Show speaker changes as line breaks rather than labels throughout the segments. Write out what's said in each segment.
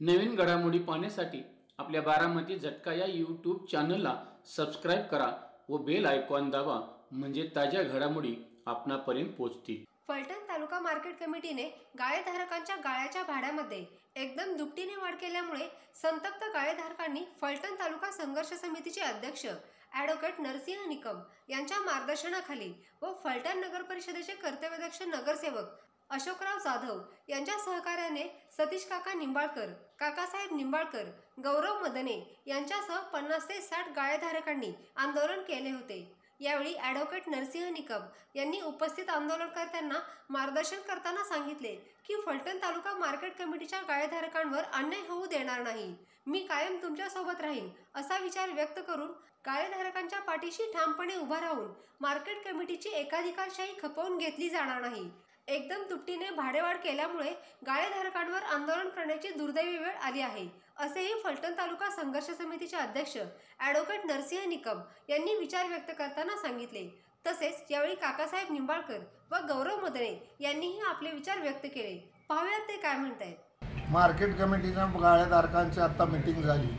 नवीन घडामोडी पाहण्यासाठी आपल्या बारामती झटका या यूट्यूब चॅनलला सबस्क्राईब करा व बेल आयकॉन दाबा, म्हणजे ताज्या घडामोडी आपणापर्यंत पोहोचतील।
फलटण तालुका मार्केट कमिटीने गाळेधारकांच्या गाळ्याच्या भाड्यामध्ये एकदम दुपटीने वाढ केल्यामुळे संतप्त गाळेधारकांनी फलटण तालुका संघर्ष समितीचे अध्यक्ष ॲडव्होकेट नरसिंह निकम यांच्या मार्गदर्शनाखाली व फलटण नगर परिषदेचे कर्तव्यदक्ष नगरसेवक अशोकराव जाधव यांच्या सहकार्याने सतीश काका निंबाळकर, काकासाहेब निंबाळकर, गौरव मदने यांच्यासह 50 ते 60 गाळेधारकांनी आंदोलन केले होते। यावेळी ॲडव्होकेट नरसिंह निकम यांनी उपस्थित आंदोलनकर्त्यांना मार्गदर्शन करताना सांगितले की फलटण तालुका मार्केट कमिटीच्या गाळेधारकांवर अन्याय होऊ देणार नाही, मी कायम तुमच्या सोबत राहीन असा विचार व्यक्त करून गाळेधारकांच्या पाठीशी ठामपणे उभा राहून मार्केट कमिटीची एकाधिकारशाही खपवून घेतली जाणार नाही। एकदम दुपटीने भाडेवाढ केल्यामुळे गाळेधारकांवर आंदोलन करण्याची दुर्दैवी वेळ आली आहे, असेही फलटण तालुका संघर्ष समितीचे अध्यक्ष ॲडव्होकेट नरसिंह निकम यांनी विचार व्यक्त करताना सांगितले। तसेच यावेळी काकासाहेब निंबाळकर व गौरव मदने यांनीही आपले विचार व्यक्त केले। पाहूयात ते काय म्हणतायत।
मार्केट कमिटीच्या गाळेधारकांची आता मीटिंग झाली।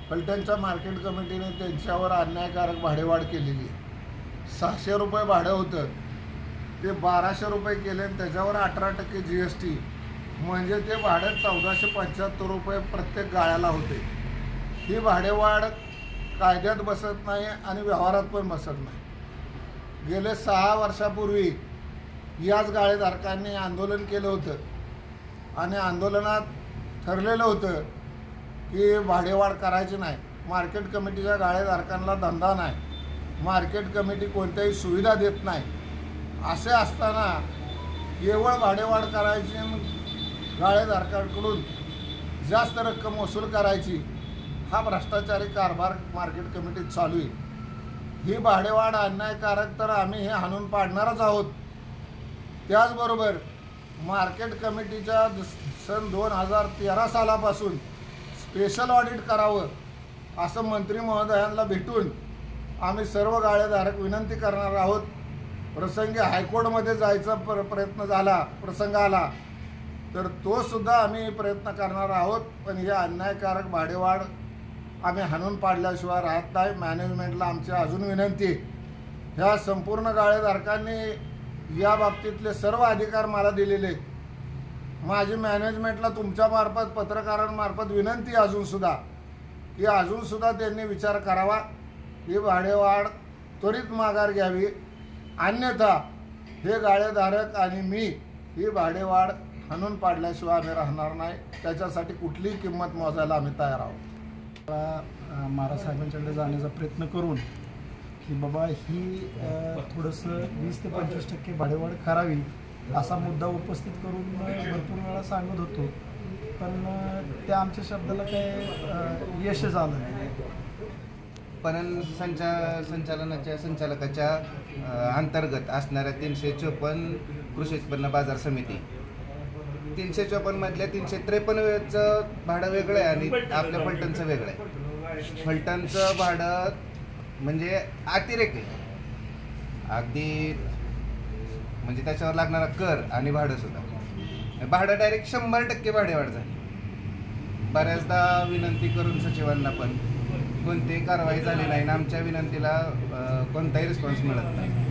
फलटणच्या मार्केट कमिटीने त्यांच्यावर अन्यायकारक भाडेवाढ केलेली आहे। 600 रुपये भाडं होतं ते 1200 रुपये केले आणि त्याच्यावर 18% GST, म्हणजे ते भाडं 1475 रुपये प्रत्येक गाळ्याला होते। ही भाडेवाढ कायद्यात बसत नाही आणि व्यवहारात पण बसत नाही। गेले 6 वर्षापूर्वी याच गाळेधारकांनी आंदोलन केलं होतं आणि आंदोलनात ठरलेलं होतं की भाडेवाढ करायची नाही। मार्केट कमिटीच्या गाळेधारकांना धंदा नाही, मार्केट कमिटी कोणत्याही सुविधा देत नाही। असे असताना केवळ भाडेवाढ करायची, गाळेधारकांकडून जास्त रक्कम वसूल करायची, हा भ्रष्टाचारी कारभार मार्केट कमिटीत चालू आहे। ही भाडेवाढ अन्यायकारक तर आम्ही हे हाणून पाडणारच आहोत। त्याचबरोबर मार्केट कमिटीच्या सन 2013 सालापासून स्पेशल ऑडिट करावं असं मंत्री महोदयांना भेटून आम्ही सर्व गाळेधारक विनंती करणार आहोत। प्रसंगी हायकोर्टमध्ये जायचा प्रसंग आला तर तो सुद्धा आम्ही प्रयत्न करणार आहोत, पण हे अन्यायकारक भाडेवाढ आम्ही हाणून पाडल्याशिवाय राहत नाही। मॅनेजमेंटला आमची अजून विनंती आहे, ह्या संपूर्ण गाळेधारकांनी या बाबतीतले सर्व अधिकार मला दिलेले आहेत। माझी मॅनेजमेंटला तुमच्यामार्फत पत्रकारांमार्फत विनंती अजूनसुद्धा की अजूनसुद्धा त्यांनी विचार करावा, ही भाडेवाढ त्वरित माघार घ्यावी, अन्यथा हे गाळेधारक आणि मी ही भाडेवाढ हाणून पाडल्याशिवाय आम्ही राहणार नाही। त्याच्यासाठी कुठलीही किंमत मोजायला आम्ही तयार आहोत।
महाराज साहेबांच्याकडे जाण्याचा प्रयत्न करून की बाबा ही थोडंसं 20 ते 25% भाडेवाढ करावी असा मुद्दा उपस्थित करून भरपूर वेळा सांगत होतो, पण त्या आमच्या शब्दाला काही यश झालं नाही।
पणन संचालकाच्या अंतर्गत असणाऱ्या 354 कृषी उत्पन्न बाजार समिती, 354 मधल्या 353चं भाडं वेगळं आहे आणि आपल्या फलटणचं वेगळं आहे। फलटणचं भाडं म्हणजे अतिरेक आहे अगदी, म्हणजे त्याच्यावर लागणारा कर आणि भाडंसुद्धा, भाडं डायरेक्ट 100% भाडेवाढ झाली। बऱ्याचदा विनंती करून सचिवांना पण कोणतीही कारवाई झाली नाही, आमच्या विनंतीला कोणताही रिस्पॉन्स मिळत नाही।